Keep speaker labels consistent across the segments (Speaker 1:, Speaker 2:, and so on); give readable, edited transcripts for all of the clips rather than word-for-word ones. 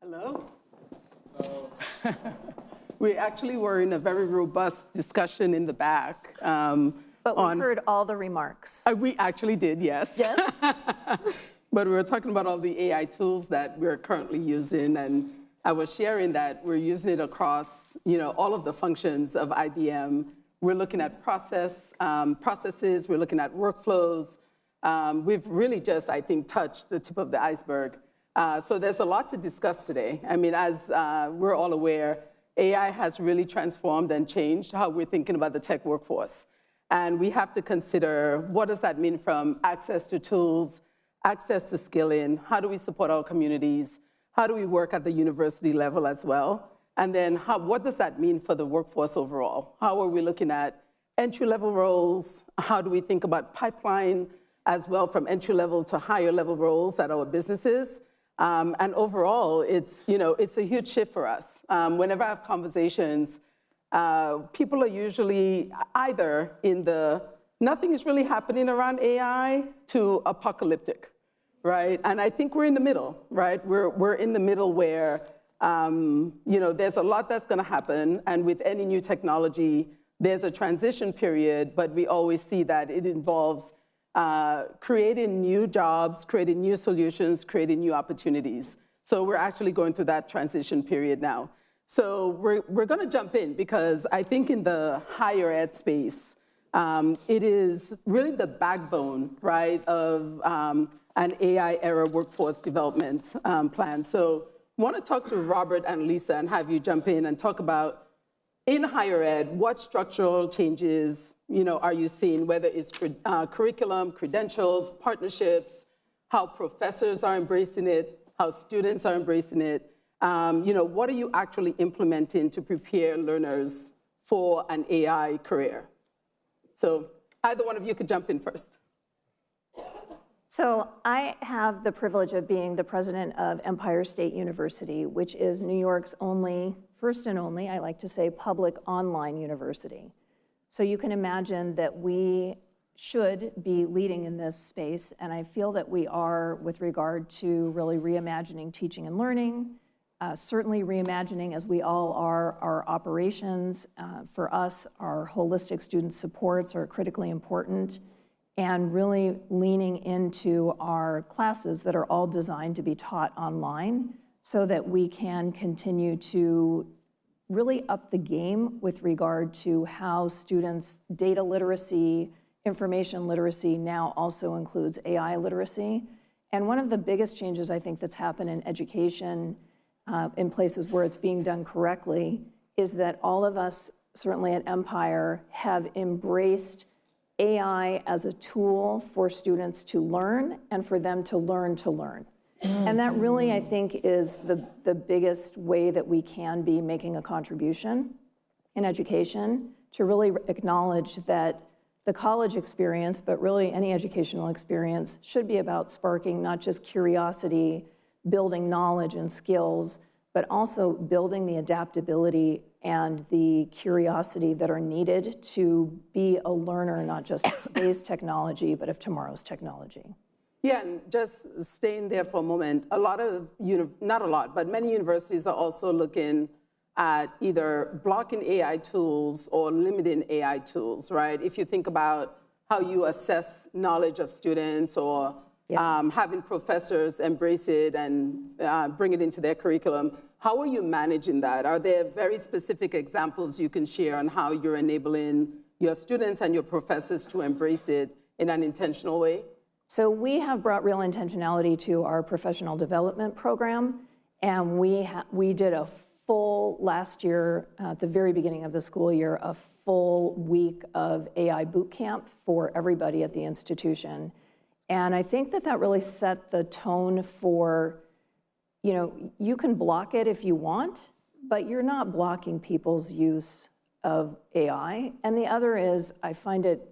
Speaker 1: Hello. We actually were in a very robust discussion in the back.
Speaker 2: But we heard all the remarks.
Speaker 1: We actually did, yes.
Speaker 2: Yes?
Speaker 1: But we were talking about all the AI tools that we're currently using, and I was sharing that we're using it across, all of the functions of IBM. We're looking at processes, we're looking at workflows. We've really just, I think, touched the tip of the iceberg. So there's a lot to discuss today. I mean, as we're all aware, AI has really transformed and changed how we're thinking about the tech workforce. And we have to consider, what does that mean from access to tools, access to skilling, how do we support our communities, how do we work at the university level as well, and then what does that mean for the workforce overall? How are we looking at entry-level roles? How do we think about pipeline as well, from entry-level to higher-level roles at our businesses? And overall, it's a huge shift for us. Whenever I have conversations, people are usually either in the nothing is really happening around AI to apocalyptic, right? And I think we're in the middle, right? We're in the middle where there's a lot that's going to happen, and with any new technology, there's a transition period, but we always see that it involves creating new jobs, creating new solutions, creating new opportunities. So we're actually going through that transition period now. So we're going to jump in because I think in the higher ed space, it is really the backbone, right, of an AI era workforce development plan. So I want to talk to Robert and Lisa and have you jump in and talk about, in higher ed, what structural changes are you seeing, whether it's curriculum, credentials, partnerships, how professors are embracing it, how students are embracing it. What are you actually implementing to prepare learners for an AI career? So either one of you could jump in first.
Speaker 2: So I have the privilege of being the president of Empire State University, which is New York's first and only, I like to say, public online university. So you can imagine that we should be leading in this space, and I feel that we are with regard to really reimagining teaching and learning, certainly reimagining, as we all are, our operations. For us, our holistic student supports are critically important, and really leaning into our classes that are all designed to be taught online so that we can continue to really up the game with regard to how students' data literacy, information literacy now also includes AI literacy. And one of the biggest changes I think that's happened in education in places where it's being done correctly is that all of us, certainly at Empire, have embraced AI as a tool for students to learn and for them to learn to learn. And that really, I think, is the biggest way that we can be making a contribution in education, to really acknowledge that the college experience, but really any educational experience, should be about sparking not just curiosity, building knowledge and skills, but also building the adaptability and the curiosity that are needed to be a learner, not just of today's technology, but of tomorrow's technology.
Speaker 1: Yeah, and just staying there for a moment, not a lot, but many universities are also looking at either blocking AI tools or limiting AI tools, right? If you think about how you assess knowledge of students or having professors embrace it and bring it into their curriculum, how are you managing that? Are there very specific examples you can share on how you're enabling your students and your professors to embrace it in an intentional way?
Speaker 2: So we have brought real intentionality to our professional development program, and we did a full, last year, at the very beginning of the school year, a full week of AI boot camp for everybody at the institution. And I think that really set the tone for, you can block it if you want, but you're not blocking people's use of AI. And the other is, I find it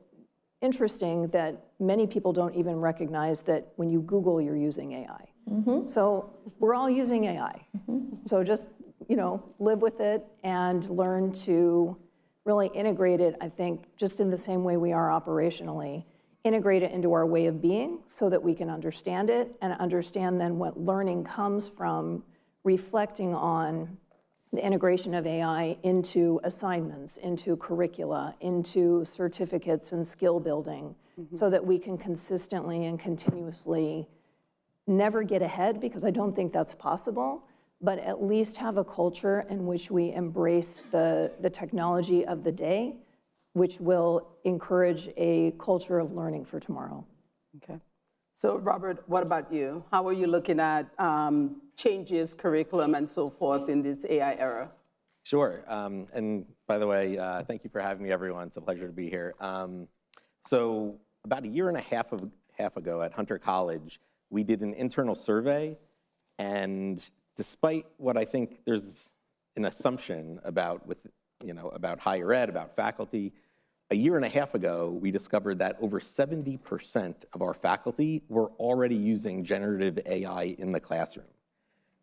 Speaker 2: interesting that many people don't even recognize that when you Google, you're using AI. Mm-hmm. So we're all using AI. Mm-hmm. So just, live with it and learn to really integrate it, I think, just in the same way we are operationally, integrate it into our way of being so that we can understand it and understand then what learning comes from reflecting on the integration of AI into assignments, into curricula, into certificates and skill building, so that we can consistently and continuously never get ahead, because I don't think that's possible, but at least have a culture in which we embrace the technology of the day, which will encourage a culture of learning for tomorrow.
Speaker 1: Okay. So Robert, what about you? How are you looking at changes, curriculum, and so forth in this AI era?
Speaker 3: Sure. And by the way, thank you for having me, everyone. It's a pleasure to be here. So about a year and a half ago at Hunter College, we did an internal survey, and despite what I think there's an assumption about about higher ed, about faculty, a year and a half ago, we discovered that over 70% of our faculty were already using generative AI in the classroom,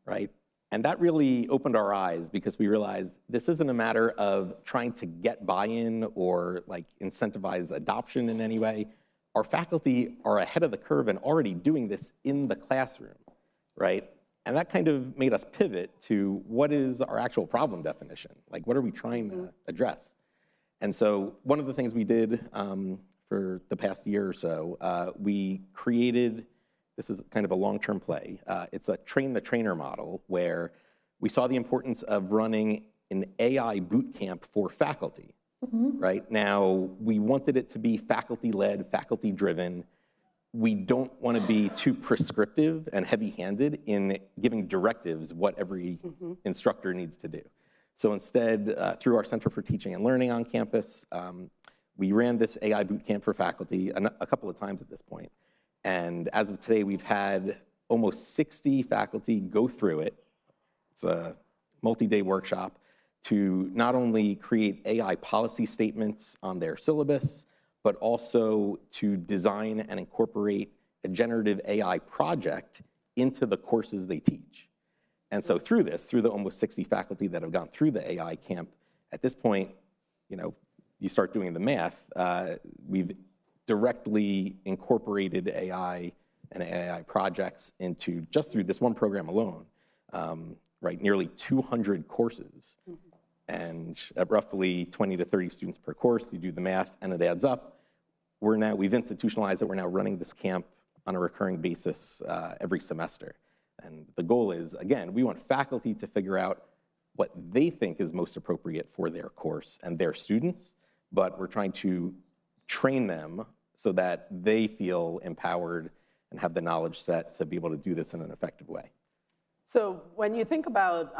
Speaker 3: right? And that really opened our eyes, because we realized this isn't a matter of trying to get buy-in or like incentivize adoption in any way. Our faculty are ahead of the curve and already doing this in the classroom, right? And that kind of made us pivot to what is our actual problem definition? Like, what are we trying to address? And so one of the things we did for the past year or so, we created, this is kind of a long-term play. It's a train the trainer model, where we saw the importance of running an AI boot camp for faculty, right? Now, we wanted it to be faculty-led, faculty-driven. We don't want to be too prescriptive and heavy-handed in giving directives what every instructor needs to do. So instead, through our Center for Teaching and Learning on campus, we ran this AI bootcamp for faculty a couple of times at this point. And as of today, we've had almost 60 faculty go through it. It's a multi-day workshop to not only create AI policy statements on their syllabus, but also to design and incorporate a generative AI project into the courses they teach. And so through the almost 60 faculty that have gone through the AI camp, at this point, you start doing the math, we've directly incorporated AI and AI projects into, just through this one program alone, right, nearly 200 courses. And at roughly 20 to 30 students per course, you do the math and it adds up. We've institutionalized it. We're now running this camp on a recurring basis every semester. And the goal is, again, we want faculty to figure out what they think is most appropriate for their course and their students, but we're trying to train them so that they feel empowered and have the knowledge set to be able to do this in an effective way.
Speaker 1: So when you think about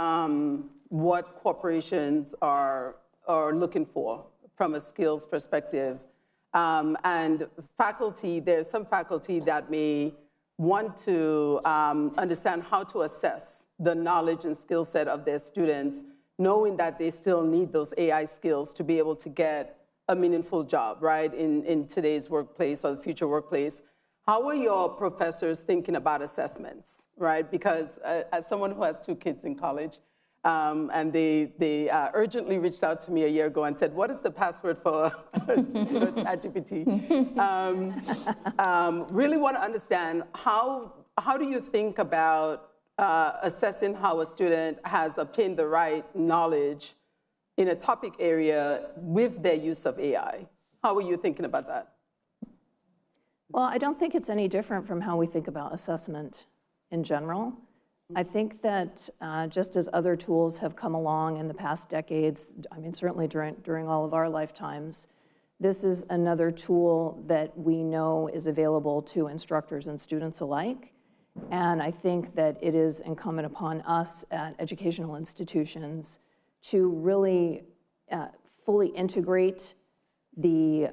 Speaker 1: what corporations are looking for from a skills perspective, and faculty, there's some faculty that may want to understand how to assess the knowledge and skill set of their students, knowing that they still need those AI skills to be able to get a meaningful job, right, in today's workplace or the future workplace. How are your professors thinking about assessments, right? Because as someone who has 2 kids in college, and they urgently reached out to me a year ago and said, what is the password for ChatGPT? Really want to understand how do you think about assessing how a student has obtained the right knowledge in a topic area with their use of AI? How are you thinking about that?
Speaker 2: Well, I don't think it's any different from how we think about assessment in general. I think that just as other tools have come along in the past decades, I mean, certainly during all of our lifetimes, this is another tool that we know is available to instructors and students alike. And I think that it is incumbent upon us at educational institutions to really fully integrate the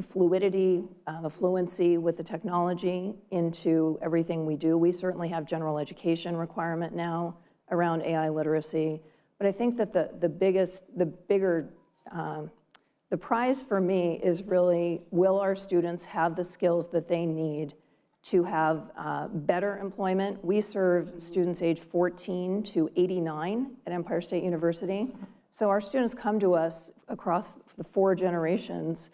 Speaker 2: fluidity, the fluency with the technology into everything we do. We certainly have general education requirement now around AI literacy, but I think that the prize for me is really, will our students have the skills that they need to have better employment? We serve students age 14 to 89 at Empire State University. So our students come to us across the 4 generations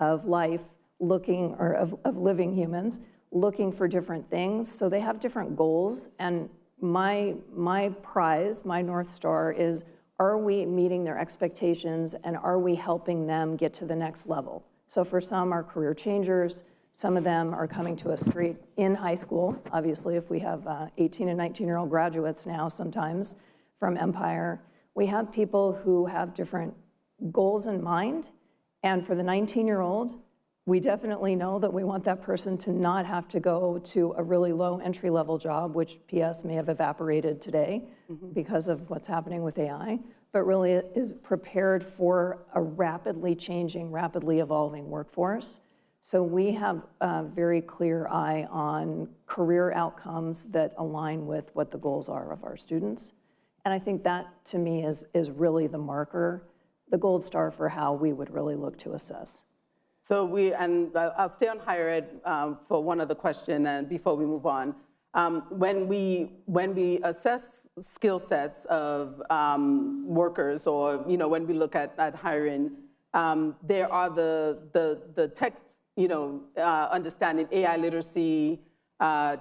Speaker 2: of life looking, or of living humans, looking for different things. So they have different goals, and my prize, my North Star is, are we meeting their expectations and are we helping them get to the next level? So for some are career changers, some of them are coming to us straight in high school. Obviously, if we have 18 and 19-year-old graduates now sometimes from Empire, we have people who have different goals in mind. And for the 19-year-old, we definitely know that we want that person to not have to go to a really low entry-level job, which PS may have evaporated today because of what's happening with AI, but really is prepared for a rapidly changing, rapidly evolving workforce. So we have a very clear eye on career outcomes that align with what the goals are of our students. And I think that, to me, is really the marker, the gold star for how we would really look to assess.
Speaker 1: So and I'll stay on higher ed for one other question and before we move on. When we assess skill sets of workers, or when we look at hiring, there are the tech, understanding AI literacy,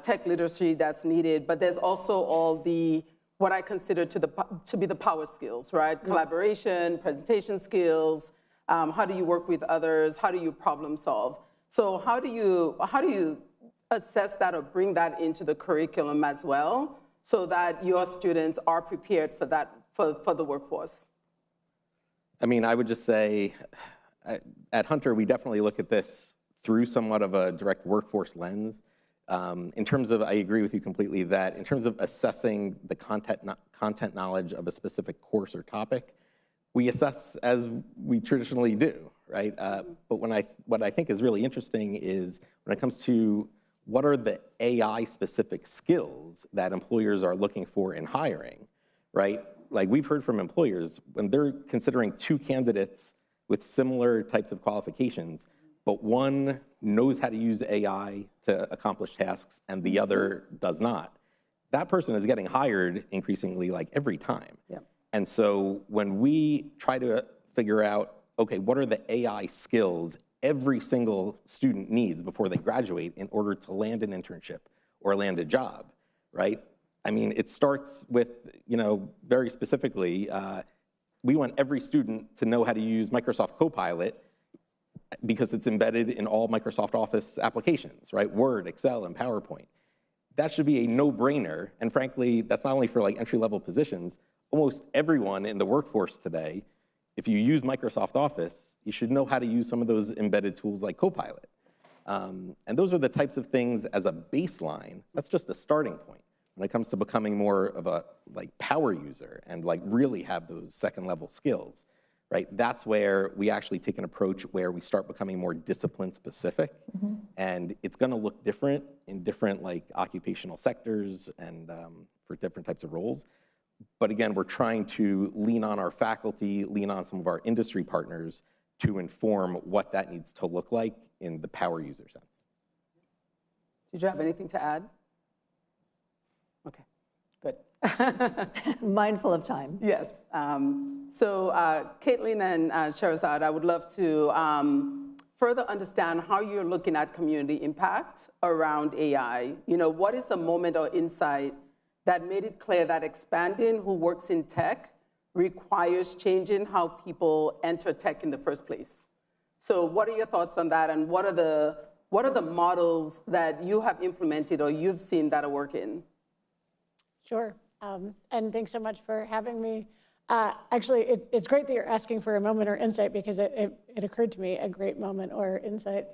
Speaker 1: tech literacy that's needed, but there's also all the what I consider to be the power skills, right? Collaboration, presentation skills. How do you work with others? How do you problem solve? So how do you assess that or bring that into the curriculum as well, so that your students are prepared for that for the workforce?
Speaker 3: I mean, I would just say at Hunter, we definitely look at this through somewhat of a direct workforce lens. In terms of, I agree with you completely that in terms of assessing the content knowledge of a specific course or topic, we assess as we traditionally do, right? But what I think is really interesting is when it comes to what are the AI-specific skills that employers are looking for in hiring, right? Like we've heard from employers, when they're considering two candidates with similar types of qualifications, but one knows how to use AI to accomplish tasks and the other does not, that person is getting hired increasingly like every time.
Speaker 1: Yeah.
Speaker 3: And so when we try to figure out, okay, what are the AI skills every single student needs before they graduate in order to land an internship or land a job, right? I mean, it starts with, very specifically, we want every student to know how to use Microsoft Copilot because it's embedded in all Microsoft Office applications, right? Word, Excel, and PowerPoint. That should be a no-brainer. And frankly, that's not only for like entry-level positions. Almost everyone in the workforce today, if you use Microsoft Office, you should know how to use some of those embedded tools like Copilot. And those are the types of things as a baseline. That's just a starting point. When it comes to becoming more of a power user and really have those second-level skills, right? That's where we actually take an approach where we start becoming more discipline specific, and it's going to look different in different occupational sectors and for different types of roles. But again, we're trying to lean on our faculty, lean on some of our industry partners to inform what that needs to look like in the power user sense.
Speaker 1: Did you have anything to add? Okay, good.
Speaker 2: Mindful of time.
Speaker 1: Yes. So Caitlin and Sherazad, I would love to further understand how you're looking at community impact around AI. What is the moment or insight that made it clear that expanding who works in tech requires changing how people enter tech in the first place? So what are your thoughts on that, and what are the models that you have implemented or you've seen that are working?
Speaker 4: Sure, and thanks so much for having me. Actually, it's great that you're asking for a moment or insight, because it occurred to me a great moment or insight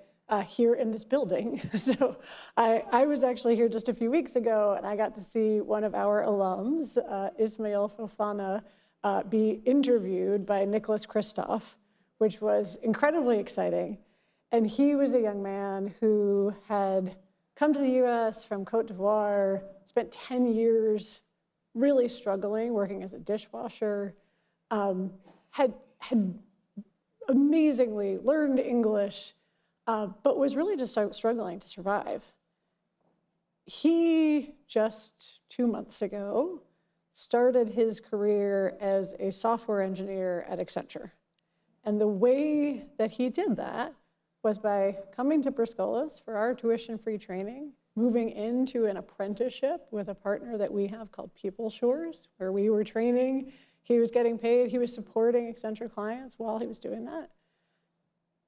Speaker 4: here in this building. So I was actually here just a few weeks ago, and I got to see one of our alums, Ismail Fofana, be interviewed by Nicholas Kristof, which was incredibly exciting. And he was a young man who had come to the US from Cote d'Ivoire, spent 10 years really struggling, working as a dishwasher, had amazingly learned English, but was really just struggling to survive. He, just 2 months ago, started his career as a software engineer at Accenture. And the way that he did that was by coming to Briscolas for our tuition-free training, moving into an apprenticeship with a partner that we have called People Shores, where we were training, he was getting paid, he was supporting Accenture clients while he was doing that.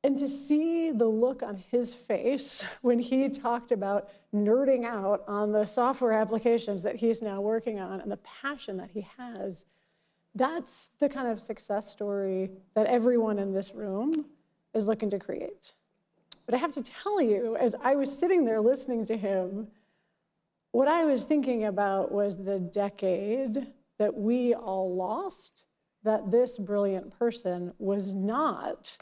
Speaker 4: And to see the look on his face when he talked about nerding out on the software applications that he's now working on and the passion that he has, that's the kind of success story that everyone in this room is looking to create. But I have to tell you, as I was sitting there listening to him, what I was thinking about was the decade that we all lost, that this brilliant person was not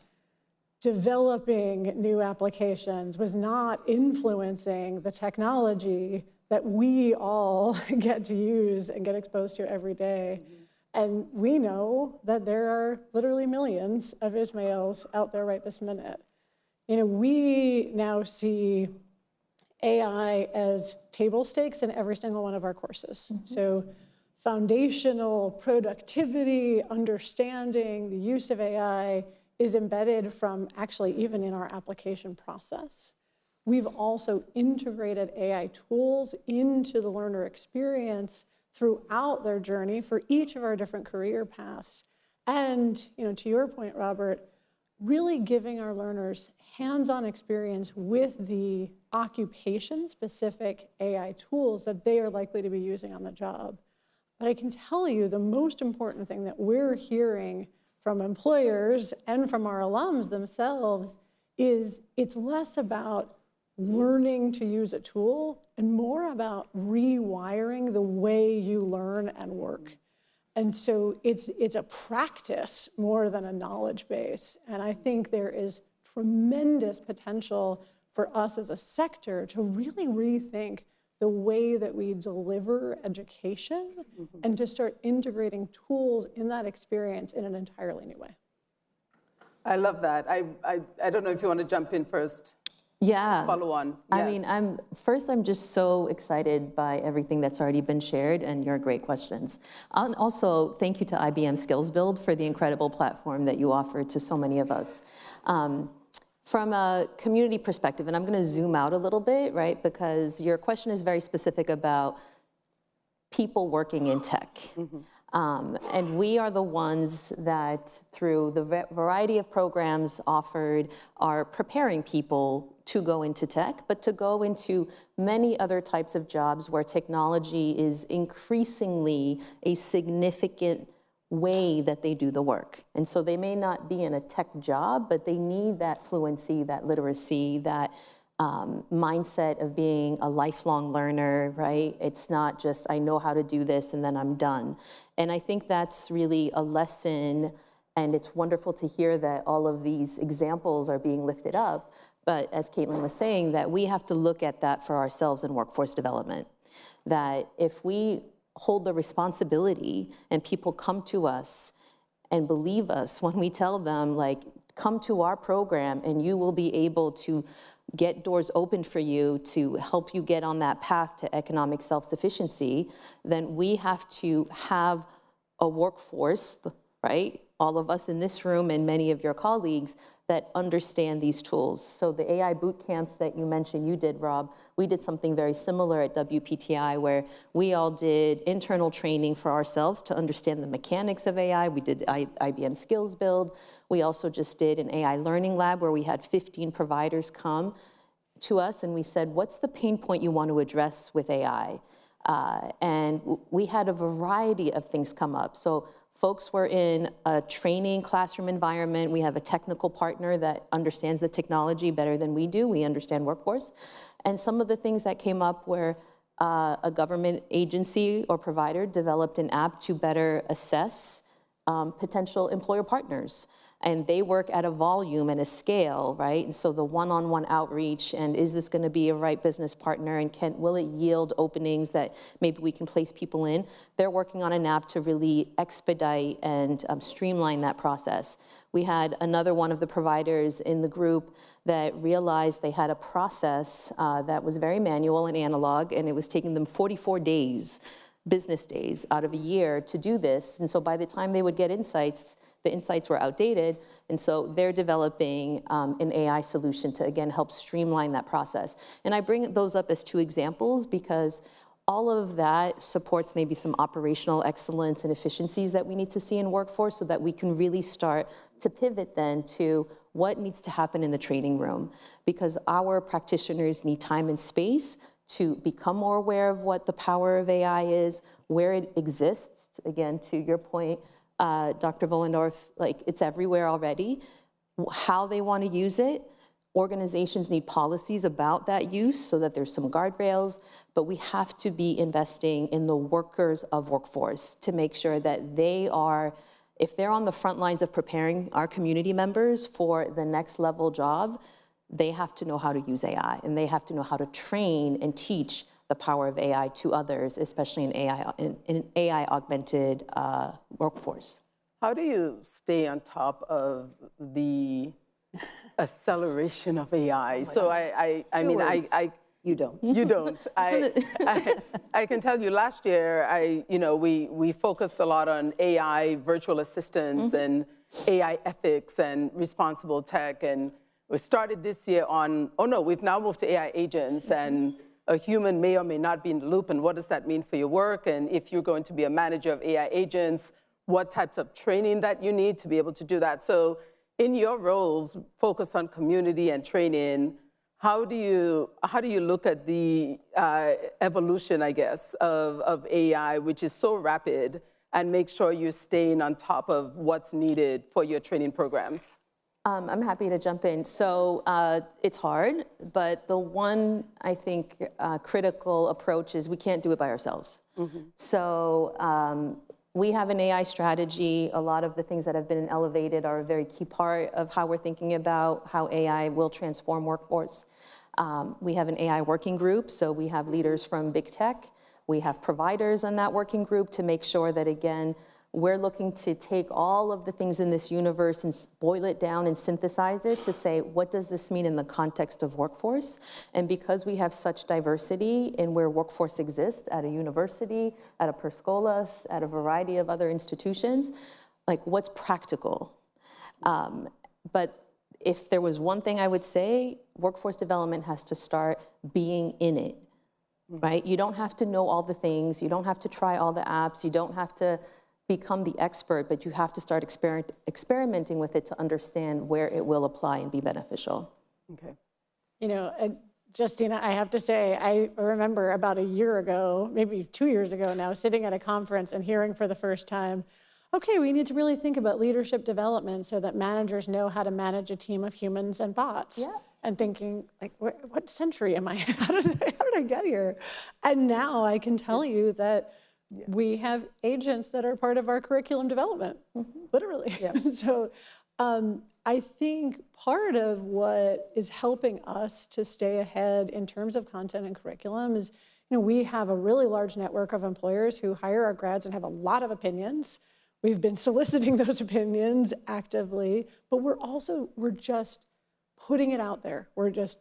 Speaker 4: developing new applications, was not influencing the technology that we all get to use and get exposed to every day. And we know that there are literally millions of Ismails out there right this minute. You know, we now see AI as table stakes in every single one of our courses. So foundational productivity, understanding, the use of AI is embedded from actually even in our application process. We've also integrated AI tools into the learner experience throughout their journey for each of our different career paths. And, you know, to your point, Robert, really giving our learners hands-on experience with the occupation-specific AI tools that they are likely to be using on the job. But I can tell you the most important thing that we're hearing from employers and from our alums themselves is it's less about learning to use a tool and more about rewiring the way you learn and work. And so it's a practice more than a knowledge base. And I think there is tremendous potential for us as a sector to really rethink the way that we deliver education and to start integrating tools in that experience in an entirely new way.
Speaker 1: I love that. I don't know if you want to jump in first.
Speaker 5: Yeah.
Speaker 1: Follow on.
Speaker 5: I
Speaker 1: Yes.
Speaker 5: mean, I'm just so excited by everything that's already been shared and your great questions. And also, thank you to IBM Skills Build for the incredible platform that you offer to so many of us. From a community perspective, and I'm going to zoom out a little bit, right? Because your question is very specific about people working in tech. And we are the ones that, through the variety of programs offered, are preparing people to go into tech, but to go into many other types of jobs where technology is increasingly a significant way that they do the work. And so they may not be in a tech job, but they need that fluency, that literacy, that mindset of being a lifelong learner, right? It's not just, I know how to do this and then I'm done. And I think that's really a lesson, and it's wonderful to hear that all of these examples are being lifted up. But as Caitlin was saying, that we have to look at that for ourselves in workforce development. That if we hold the responsibility and people come to us and believe us when we tell them, like, come to our program and you will be able to get doors open for you to help you get on that path to economic self-sufficiency, then we have to have a workforce, right? All of us in this room and many of your colleagues that understand these tools. So the AI boot camps that you mentioned, you did, Rob, we did something very similar at WPTI where we all did internal training for ourselves to understand the mechanics of AI. We did IBM Skills Build. We also just did an AI learning lab where we had 15 providers come to us and we said, what's the pain point you want to address with AI? And we had a variety of things come up. So folks were in a training classroom environment. We have a technical partner that understands the technology better than we do. We understand workforce. And some of the things that came up were a government agency or provider developed an app to better assess potential employer partners. And they work at a volume and a scale, right? And so the one-on-one outreach, and is this gonna be a right business partner, and will it yield openings that maybe we can place people in? They're working on an app to really expedite and streamline that process. We had another one of the providers in the group that realized they had a process that was very manual and analog, and it was taking them 44 days, business days, out of a year to do this. And so by the time they would get insights, the insights were outdated, And so they're developing an AI solution to, again, help streamline that process. And I bring those up as 2 examples because all of that supports maybe some operational excellence and efficiencies that we need to see in workforce so that we can really start to pivot then to what needs to happen in the training room, because our practitioners need time and space to become more aware of what the power of AI is, where it exists. Again, to your point, Dr. Vollendorf, like it's everywhere already, how they want to use it. Organizations need policies about that use so that there's some guardrails, but we have to be investing in the workers of workforce to make sure that they are, if they're on the front lines of preparing our community members for the next level job, they have to know how to use AI, and they have to know how to train and teach the power of AI to others, especially in AI augmented workforce.
Speaker 1: How do you stay on top of the acceleration of AI? So I mean,
Speaker 2: You don't.
Speaker 1: you don't. I can tell you last year, we focused a lot on AI virtual assistants and AI ethics and responsible tech. And we started this year on, oh no, we've now moved to AI agents, and a human may or may not be in the loop, and what does that mean for your work? And if you're going to be a manager of AI agents, what types of training that you need to be able to do that? So in your roles, focus on community and training, how do you look at the evolution, I guess, of AI, which is so rapid, and make sure you're staying on top of what's needed for your training programs?
Speaker 5: I'm happy to jump in. So it's hard, but the one, I think, critical approach is we can't do it by ourselves. So we have an AI strategy. A lot of the things that have been elevated are a very key part of how we're thinking about how AI will transform workforce. We have an AI working group, so we have leaders from big tech. We have providers in that working group to make sure that, again, we're looking to take all of the things in this universe and boil it down and synthesize it to say, what does this mean in the context of workforce? And because we have such diversity in where workforce exists at a university, at a per scholas, at a variety of other institutions, like what's practical? But if there was one thing I would say, workforce development has to start being in it, right? You don't have to know all the things. You don't have to try all the apps. You don't have to become the expert, but you have to start experimenting with it to understand where it will apply and be beneficial.
Speaker 1: Okay.
Speaker 4: You know, Justina, I have to say, I remember about a year ago, maybe 2 years ago now, sitting at a conference and hearing for the first time, okay, we need to really think about leadership development so that managers know how to manage a team of humans and bots.
Speaker 2: Yeah.
Speaker 4: And thinking, like, what century am I in? How did I get here? And now I can tell you that we have agents that are part of our curriculum development, literally. Yeah. So I think part of what is helping us to stay ahead in terms of content and curriculum is, you know, we have a really large network of employers who hire our grads and have a lot of opinions. We've been soliciting those opinions actively, but we're just putting it out there. We're just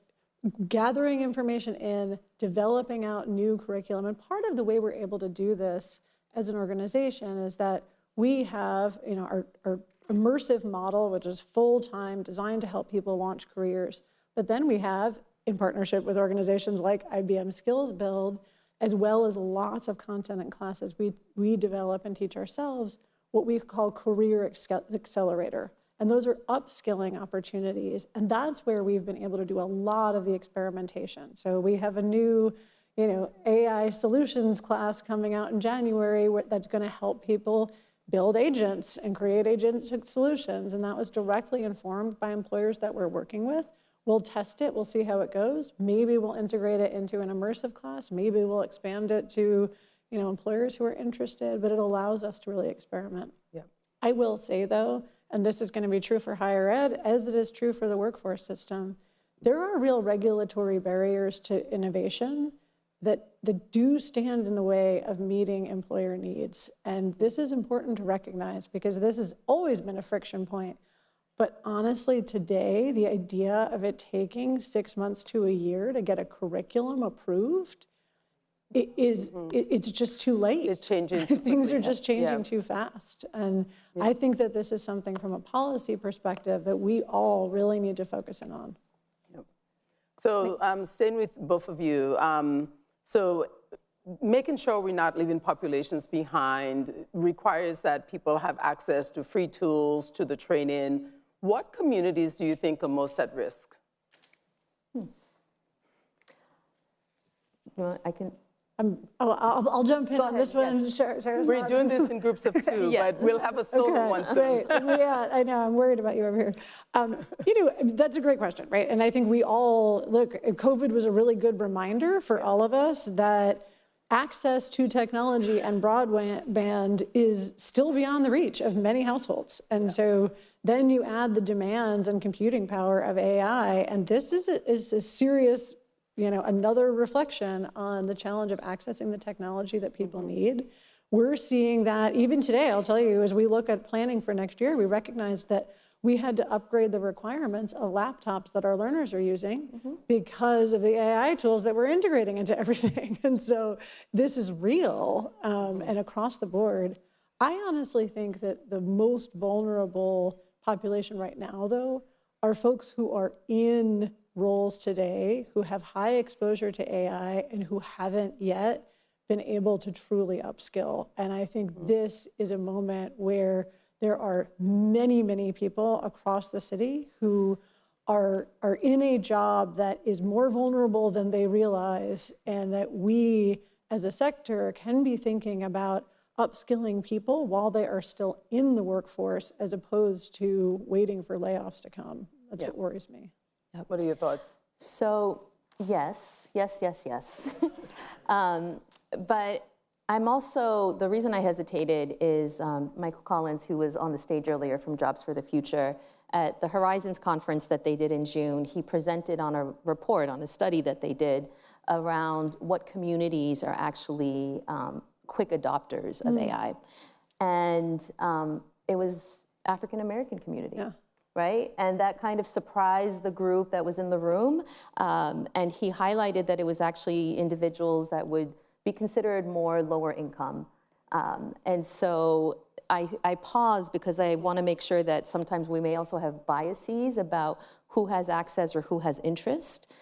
Speaker 4: gathering information in, developing out new curriculum. And part of the way we're able to do this as an organization is that we have, you know, our immersive model, which is full-time, designed to help people launch careers. But then we have, in partnership with organizations like IBM Skills Build, as well as lots of content and classes, we develop and teach ourselves what we call Career Accelerator. And those are upskilling opportunities. And that's where we've been able to do a lot of the experimentation. So we have a new, you know, AI solutions class coming out in January that's going to help people build agents and create agentic solutions. And that was directly informed by employers that we're working with. We'll test it. We'll see how it goes. Maybe we'll integrate it into an immersive class. Maybe we'll expand it to, you know, employers who are interested. But it allows us to really experiment.
Speaker 1: Yeah.
Speaker 4: I will say, though, and this is going to be true for higher ed, as it is true for the workforce system, there are real regulatory barriers to innovation that do stand in the way of meeting employer needs. And this is important to recognize because this has always been a friction point. But honestly, today, the idea of it taking 6 months to a year to get a curriculum approved, it's just too late.
Speaker 1: It's changing too
Speaker 4: Things are
Speaker 1: quickly,
Speaker 4: just changing
Speaker 1: yeah.
Speaker 4: too fast. And I think that this is something from a policy perspective that we all really need to focus in on.
Speaker 1: So staying with both of you, so making sure we're not leaving populations behind requires that people have access to free tools, to the training. What communities do you think are most at risk?
Speaker 5: I can.
Speaker 4: I'll jump in on this one. Sarah's
Speaker 1: We're
Speaker 4: not-
Speaker 1: doing this in groups of two, but we'll have a solo one soon.
Speaker 4: Great. Yeah, I know. I'm worried about you over here. That's a great question, right? And I think we all, look, COVID was a really good reminder for all of us that access to technology and broadband is still beyond the reach of many households. And so then you add the demands and computing power of AI, and this is a serious, another reflection on the challenge of accessing the technology that people need. We're seeing that even today, I'll tell you, as we look at planning for next year, we recognized that we had to upgrade the requirements of laptops that our learners are using because of the AI tools that we're integrating into everything. And so this is real and across the board. I honestly think that the most vulnerable population right now, though, are folks who are in roles today who have high exposure to AI and who haven't yet been able to truly upskill. And I think this is a moment where there are many, many people across the city who are in a job that is more vulnerable than they realize, and that we as a sector can be thinking about upskilling people while they are still in the workforce as opposed to waiting for layoffs to come. That's what worries me.
Speaker 1: What are your thoughts?
Speaker 5: So yes. But I'm also, the reason I hesitated is Michael Collins, who was on the stage earlier from Jobs for the Future, at the Horizons conference that they did in June, he presented on a report, on a study that they did around what communities are actually quick adopters of AI. And it was African-American community. Right? And that kind of surprised the group that was in the room. And he highlighted that it was actually individuals that would be considered more lower income. And so I pause because I want to make sure that sometimes we may also have biases about who has access or who has interest.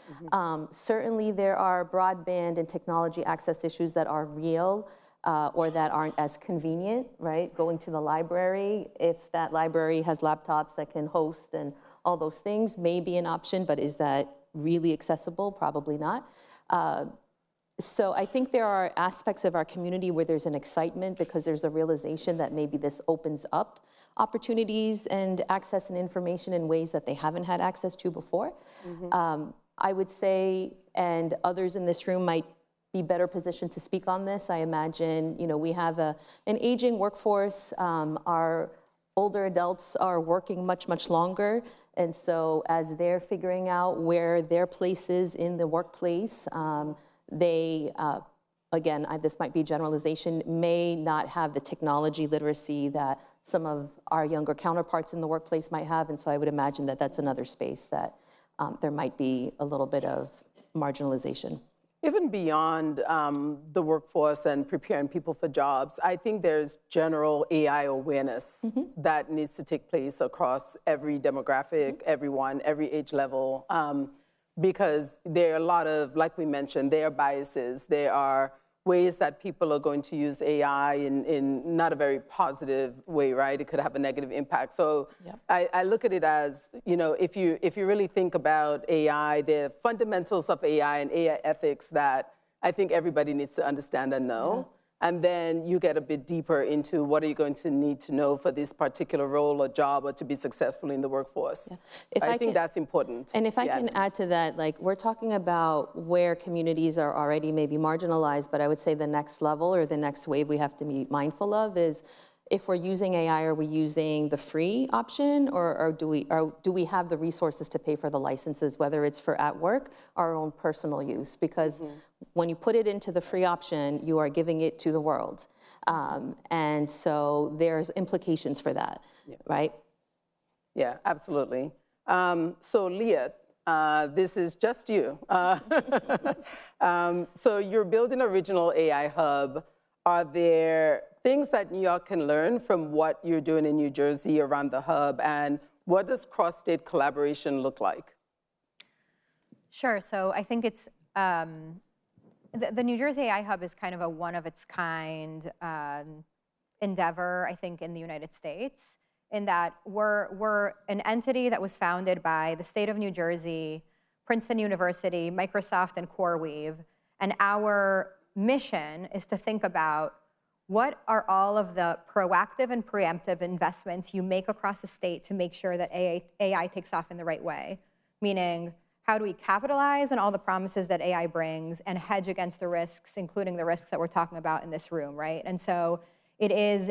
Speaker 5: Certainly there are broadband and technology access issues that are real. Or that aren't as convenient, right? Going to the library, if that library has laptops that can host and all those things, may be an option, but is that really accessible? Probably not. So I think there are aspects of our community where there's an excitement because there's a realization that maybe this opens up opportunities and access and information in ways that they haven't had access to before. I would say, and others in this room might be better positioned to speak on this. I imagine, we have an aging workforce. Our older adults are working much, much longer. And so as they're figuring out where their place is in the workplace, they, again, this might be generalization, may not have the technology literacy that some of our younger counterparts in the workplace might have. And so I would imagine that that's another space that there might be a little bit of marginalization.
Speaker 1: Even beyond the workforce and preparing people for jobs, I think there's general AI awareness that needs to take place across every demographic, everyone, every age level, because there are a lot of, like we mentioned, there are biases. There are ways that people are going to use AI in not a very positive way, right? It could have a negative impact. So I look at it as, if you really think about AI, the fundamentals of AI and AI ethics that I think everybody needs to understand and know. And then you get a bit deeper into what are you going to need to know for this particular role or job or to be successful in the workforce. I think that's important.
Speaker 5: And if I can add to that, we're talking about where communities are already maybe marginalized, but I would say the next level or the next wave we have to be mindful of is if we're using AI, are we using the free option or do we have the resources to pay for the licenses, whether it's for at work or our own personal use? Because when you put it into the free option, you are giving it to the world. And so there's implications for that, right?
Speaker 1: Yeah, absolutely. So Leah, This is just you. So you're building a regional AI hub. Are there things that New York can learn from what you're doing in New Jersey around the hub? And what does cross-state collaboration look like?
Speaker 6: Sure. So I think it's the New Jersey AI Hub is kind of a one-of-its-kind endeavor, I think, in the United States, in that we're an entity that was founded by the state of New Jersey, Princeton University, Microsoft, and CoreWeave. And our mission is to think about what are all of the proactive and preemptive investments you make across the state to make sure that AI takes off in the right way, meaning how do we capitalize on all the promises that AI brings and hedge against the risks, including the risks that we're talking about in this room, right? And so it is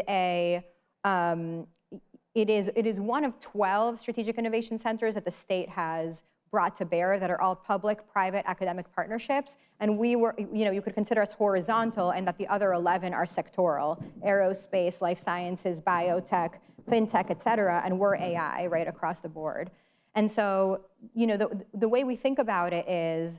Speaker 6: one of 12 strategic innovation centers that the state has brought to bear that are all public-private academic partnerships. And we were, you could consider us horizontal and that the other 11 are sectoral: aerospace, life sciences, biotech, fintech, et cetera, and we're AI right across the board. And so, the way we think about it is,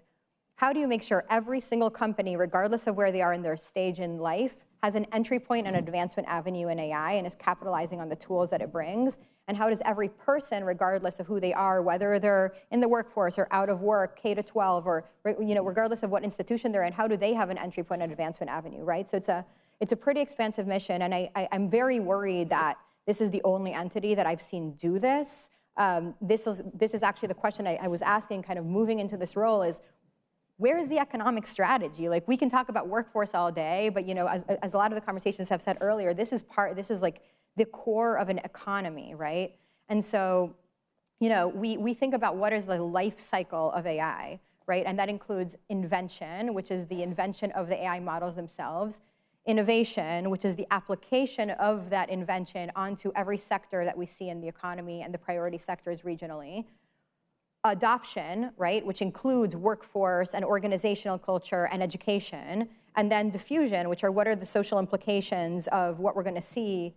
Speaker 6: how do you make sure every single company, regardless of where they are in their stage in life, has an entry point and advancement avenue in AI and is capitalizing on the tools that it brings? And how does every person, regardless of who they are, whether they're in the workforce or out of work, K-12, or regardless of what institution they're in, how do they have an entry point and advancement avenue, right? So it's a pretty expansive mission, and I'm very worried that this is the only entity that I've seen do this. This is actually the question I was asking, kind of moving into this role, is where is the economic strategy? Like, we can talk about workforce all day, but as a lot of the conversations have said earlier, this is like the core of an economy, right? And so, we think about what is the life cycle of AI, right? And that includes invention, which is the invention of the AI models themselves; innovation, which is the application of that invention onto every sector that we see in the economy and the priority sectors regionally; adoption, right, which includes workforce and organizational culture and education; and then diffusion, which are what are the social implications of what we're going to see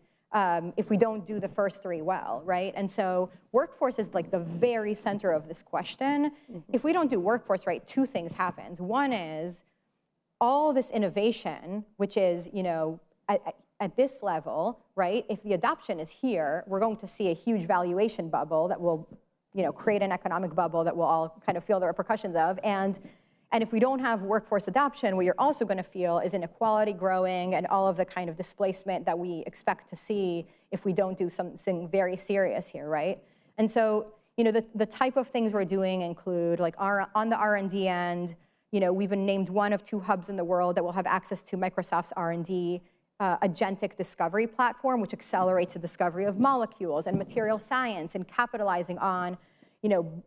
Speaker 6: if we don't do the first three well, right? And so workforce is like the very center of this question. If we don't do workforce right, two things happen. One is all this innovation, which is, at this level, right? If the adoption is here, we're going to see a huge valuation bubble that will, create an economic bubble that we'll all kind of feel the repercussions of. And if we don't have workforce adoption, what you're also going to feel is inequality growing and all of the kind of displacement that we expect to see if we don't do something very serious here, right? And so, the type of things we're doing include, like, on the R&D end, we've been named one of 2 hubs in the world that will have access to Microsoft's R&D agentic discovery platform, which accelerates the discovery of molecules and material science, and capitalizing on,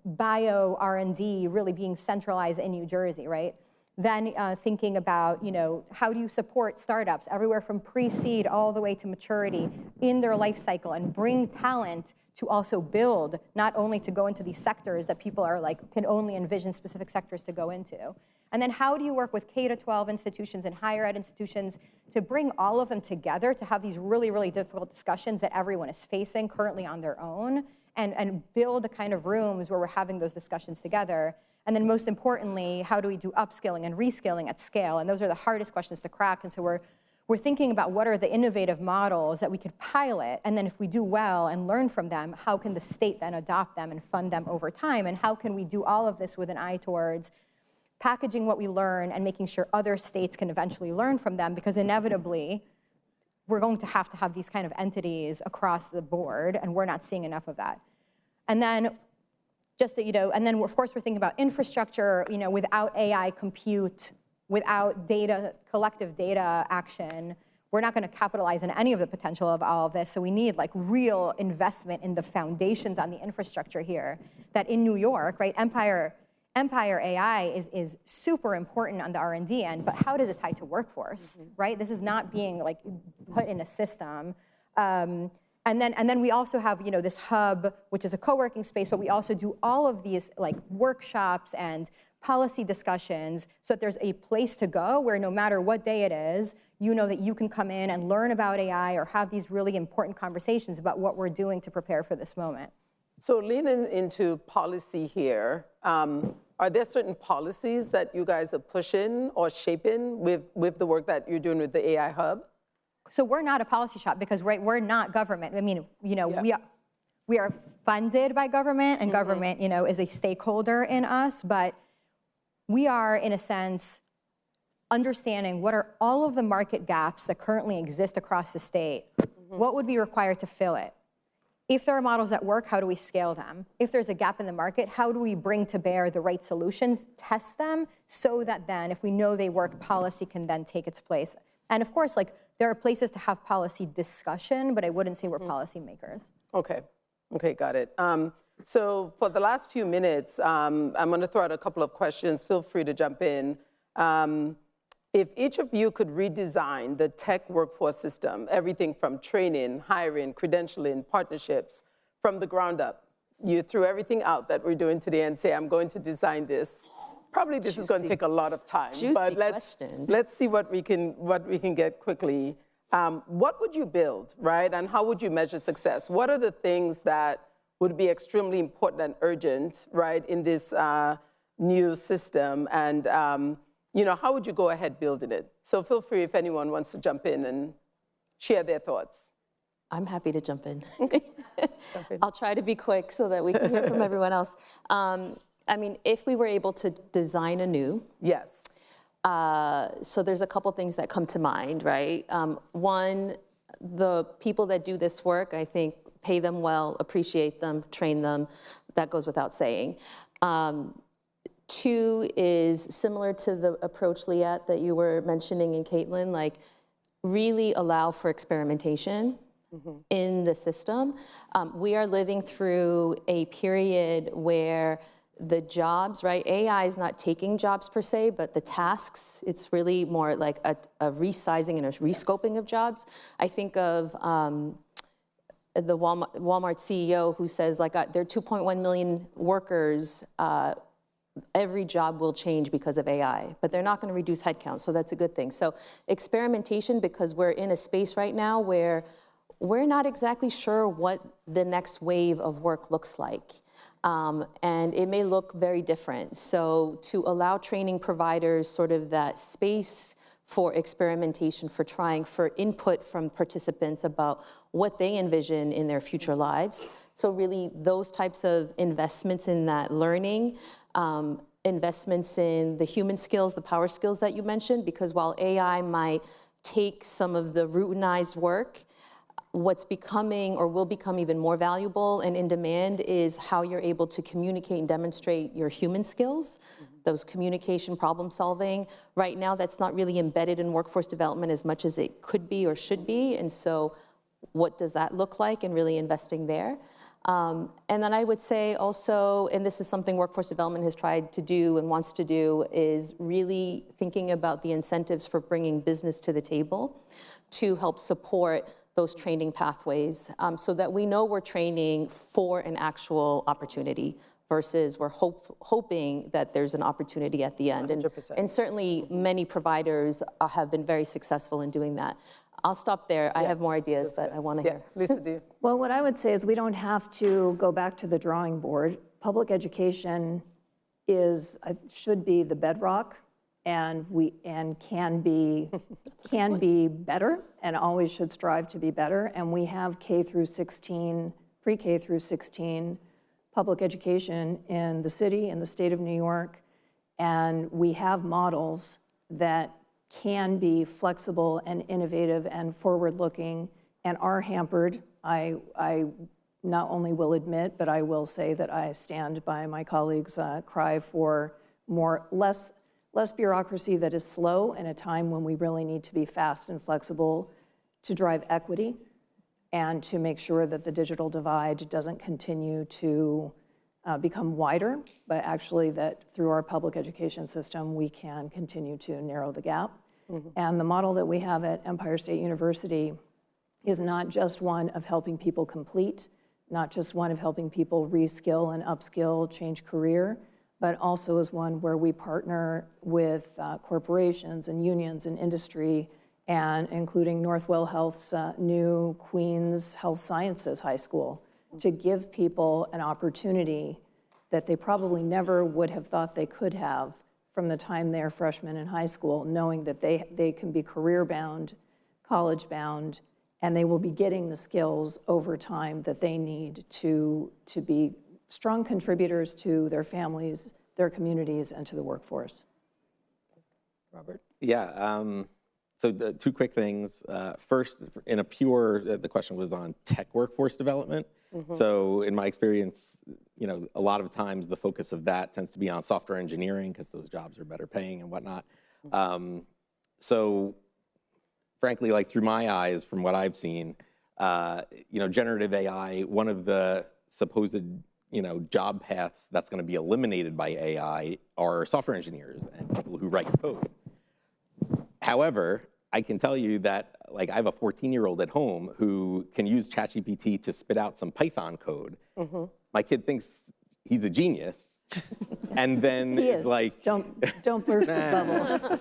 Speaker 6: bio R&D really being centralized in New Jersey, right? Then thinking about, how do you support startups everywhere from pre-seed all the way to maturity in their life cycle, and bring talent to also build, not only to go into these sectors that people are like, can only envision specific sectors to go into. And then how do you work with K-12 institutions and higher ed institutions to bring all of them together to have these really, really difficult discussions that everyone is facing currently on their own, and build the kind of rooms where we're having those discussions together. And then most importantly, how do we do upskilling and reskilling at scale? And those are the hardest questions to crack. And so we're thinking about what are the innovative models that we could pilot, and then if we do well and learn from them, how can the state then adopt them and fund them over time? And how can we do all of this with an eye towards packaging what we learn and making sure other states can eventually learn from them? Because inevitably, we're going to have these kind of entities across the board, and we're not seeing enough of that. And then and then of course we're thinking about infrastructure, without AI compute, without collective data action, we're not going to capitalize on any of the potential of all of this. So we need like real investment in the foundations on the infrastructure here. That in New York, right, Empire AI is super important on the R&D end, but how does it tie to workforce, right? This is not being like put in a system. And then we also have, this hub, which is a co-working space, but we also do all of these like workshops and policy discussions so that there's a place to go where no matter what day it is, that you can come in and learn about AI or have these really important conversations about what we're doing to prepare for this moment.
Speaker 1: So leaning into policy here, are there certain policies that you guys are pushing or shaping with the work that you're doing with the AI Hub?
Speaker 6: So we're not a policy shop because we're not government. I mean, we are funded by government, and government, is a stakeholder in us, but we are, in a sense, understanding what are all of the market gaps that currently exist across the state. What would be required to fill it? If there are models that work, how do we scale them? If there's a gap in the market, how do we bring to bear the right solutions, test them, so that then, if we know they work, policy can then take its place. And of course, there are places to have policy discussion, but I wouldn't say we're policymakers.
Speaker 1: Okay, got it. So for the last few minutes, I'm going to throw out a couple of questions. Feel free to jump in. If each of you could redesign the tech workforce system, everything from training, hiring, credentialing, partnerships, from the ground up, you threw everything out that we're doing today and say, I'm going to design this. Probably this is going to take a lot of time, but let's see what we can get quickly. What would you build, right? And how would you measure success? What are the things that would be extremely important and urgent, right, in this new system? And how would you go ahead building it? So feel free if anyone wants to jump in and share their thoughts.
Speaker 5: I'm happy to jump in. I'll try to be quick so that we can hear from everyone else. If we were able to design anew.
Speaker 1: Yes.
Speaker 5: So there's a couple things that come to mind, right? One, the people that do this work, I think, pay them well, appreciate them, train them. That goes without saying. Two is similar to the approach, Liat, that you were mentioning, and Caitlin, really allow for experimentation in the system. We are living through a period where the jobs, right? AI is not taking jobs per se, but the tasks, it's really more like a resizing and a rescoping of jobs. I think of the Walmart CEO who says, there are 2.1 million workers, every job will change because of AI, but they're not going to reduce headcount, so that's a good thing. So experimentation, because we're in a space right now where we're not exactly sure what the next wave of work looks like. And it may look very different. So to allow training providers sort of that space for experimentation, for trying, for input from participants about what they envision in their future lives. So really those types of investments in that learning, investments in the human skills, the power skills that you mentioned, because while AI might take some of the routinized work, what's becoming or will become even more valuable and in demand is how you're able to communicate and demonstrate your human skills, those communication, problem solving. Right now, that's not really embedded in workforce development as much as it could be or should be. And so what does that look like, and really investing there? And then I would say also, and this is something workforce development has tried to do and wants to do, is really thinking about the incentives for bringing business to the table to help support those training pathways, so that we know we're training for an actual opportunity versus we're hoping that there's an opportunity at the end.
Speaker 1: 100%.
Speaker 5: And certainly many providers have been very successful in doing that. I'll stop there. I have more ideas, but I want to hear.
Speaker 1: Lisa, do you?
Speaker 2: Well, what I would say is we don't have to go back to the drawing board. Public education should be the bedrock, and can be better, and always should strive to be better. And we have K through 16, pre-K through 16 public education in the city, in the state of New York, and we have models that can be flexible and innovative and forward-looking and are hampered. I not only will admit, but I will say that I stand by my colleagues' cry for less bureaucracy that is slow in a time when we really need to be fast and flexible to drive equity and to make sure that the digital divide doesn't continue to become wider, but actually that through our public education system, we can continue to narrow the gap. And the model that we have at Empire State University is not just one of helping people complete, not just one of helping people reskill and upskill, change career, but also is one where we partner with corporations and unions and industry, and including Northwell Health's new Queens Health Sciences High School, to give people an opportunity that they probably never would have thought they could have from the time they're freshmen in high school, knowing that they can be career-bound, college-bound, and they will be getting the skills over time that they need to be strong contributors to their families, their communities, and to the workforce.
Speaker 1: Robert?
Speaker 3: Yeah, so two quick things. First, in a pure, the question was on tech workforce development. So in my experience, a lot of times the focus of that tends to be on software engineering because those jobs are better paying and whatnot. So frankly, like through my eyes, from what I've seen, generative AI, one of the supposed job paths that's going to be eliminated by AI are software engineers and people who write code. However, I can tell you that I have a 14-year-old at home who can use ChatGPT to spit out some Python code. My kid thinks he's a genius, and then
Speaker 2: He
Speaker 3: is
Speaker 2: is.
Speaker 3: like,
Speaker 2: Don't burst his bubble.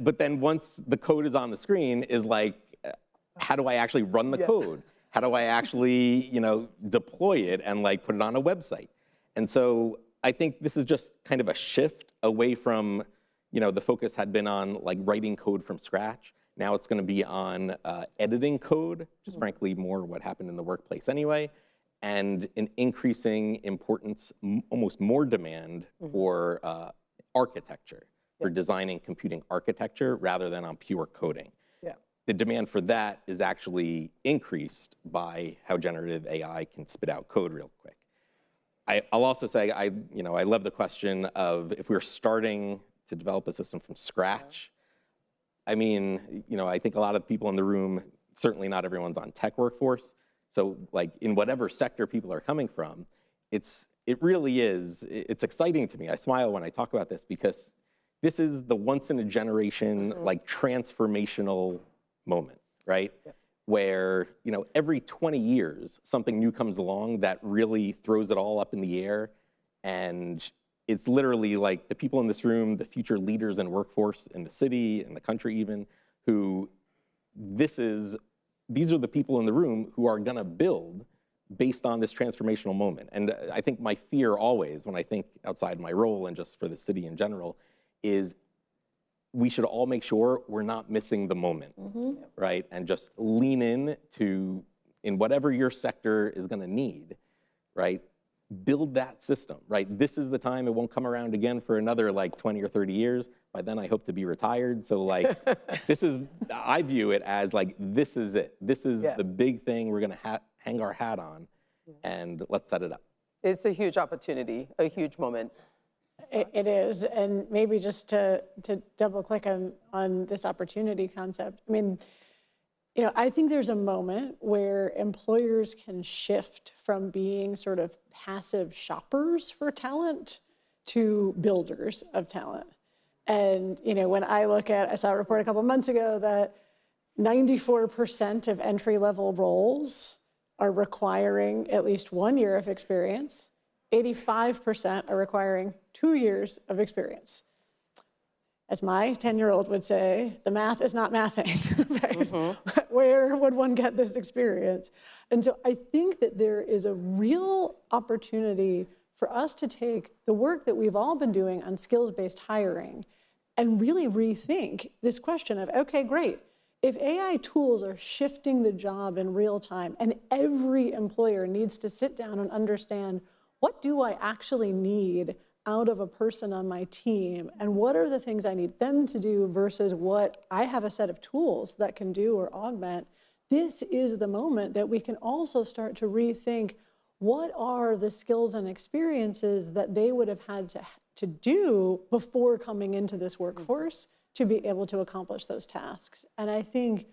Speaker 3: but then once the code is on the screen, is like, how do I actually run the code? How do I actually, deploy it and put it on a website? And so I think this is just kind of a shift away from, the focus had been on writing code from scratch. Now it's going to be on editing code, which is frankly more what happened in the workplace anyway, and an increasing importance, almost more demand for architecture, for designing computing architecture rather than on pure coding. The demand for that is actually increased by how generative AI can spit out code real quick. I'll also say, I love the question of if we're starting to develop a system from scratch. I mean, I think a lot of people in the room, certainly not everyone's on tech workforce. So in whatever sector people are coming from, it really is, it's exciting to me. I smile when I talk about this because this is the once in a generation, transformational moment, right? Where, every 20 years, something new comes along that really throws it all up in the air. And it's literally the people in this room, the future leaders in workforce in the city, in the country even, who these are the people in the room who are gonna build based on this transformational moment. And I think my fear always, when I think outside my role and just for the city in general, is we should all make sure we're not missing the moment, right? And just lean in whatever your sector is gonna need, right? Build that system, right? This is the time. It won't come around again for another 20 or 30 years. By then I hope to be retired. So I view it as this is it. This is the big thing we're gonna hang our hat on, and let's set it up.
Speaker 1: It's a huge opportunity, a huge moment.
Speaker 4: It is, and maybe just to double click on this opportunity concept. I mean, I think there's a moment where employers can shift from being sort of passive shoppers for talent to builders of talent. And, when I saw a report a couple months ago that 94% of entry-level roles are requiring at least 1 year of experience. 85% are requiring 2 years of experience. As my 10-year-old would say, the math is not mathing, right? Where would one get this experience? And so I think that there is a real opportunity for us to take the work that we've all been doing on skills-based hiring and really rethink this question of, okay, great, if AI tools are shifting the job in real time and every employer needs to sit down and understand, what do I actually need out of a person on my team, and what are the things I need them to do versus what I have a set of tools that can do or augment, this is the moment that we can also start to rethink what are the skills and experiences that they would have had to do before coming into this workforce to be able to accomplish those tasks. And I think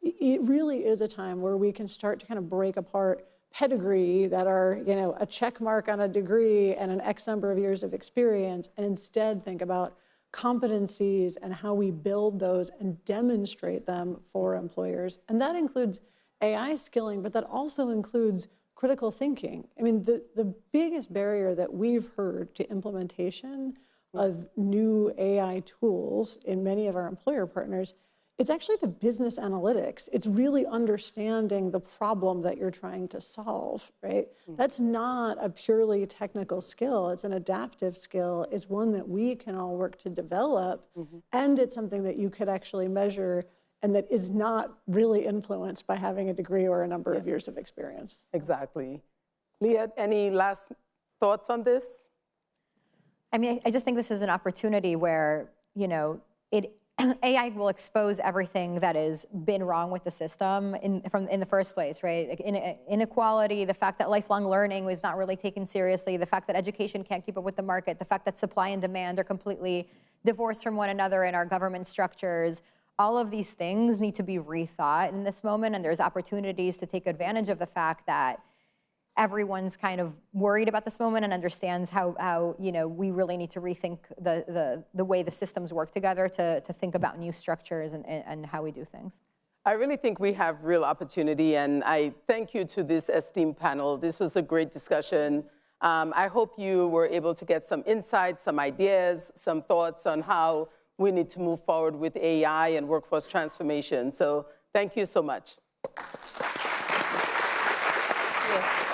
Speaker 4: it really is a time where we can start to kind of break apart pedigree that are, a check mark on a degree and an X number of years of experience, and instead think about competencies and how we build those and demonstrate them for employers. And that includes AI skilling, but that also includes critical thinking. I mean, the biggest barrier that we've heard to implementation of new AI tools in many of our employer partners it's actually the business analytics. It's really understanding the problem that you're trying to solve, right? That's not a purely technical skill. It's an adaptive skill. It's one that we can all work to develop, and it's something that you could actually measure and that is not really influenced by having a degree or a number of years of experience.
Speaker 1: Exactly. Leah, any last thoughts on this?
Speaker 6: I mean, I just think this is an opportunity where, you know, AI will expose everything that has been wrong with the system in the first place, right? Like inequality, the fact that lifelong learning is not really taken seriously, the fact that education can't keep up with the market, the fact that supply and demand are completely divorced from one another in our government structures. All of these things need to be rethought in this moment, and there's opportunities to take advantage of the fact that everyone's kind of worried about this moment and understands how you know, we really need to rethink the way the systems work together to think about new structures and how we do things.
Speaker 1: I really think we have real opportunity, and I thank you to this esteemed panel. This was a great discussion. I hope you were able to get some insights, some ideas, some thoughts on how we need to move forward with AI and workforce transformation. So thank you so much.
Speaker 5: Thank you.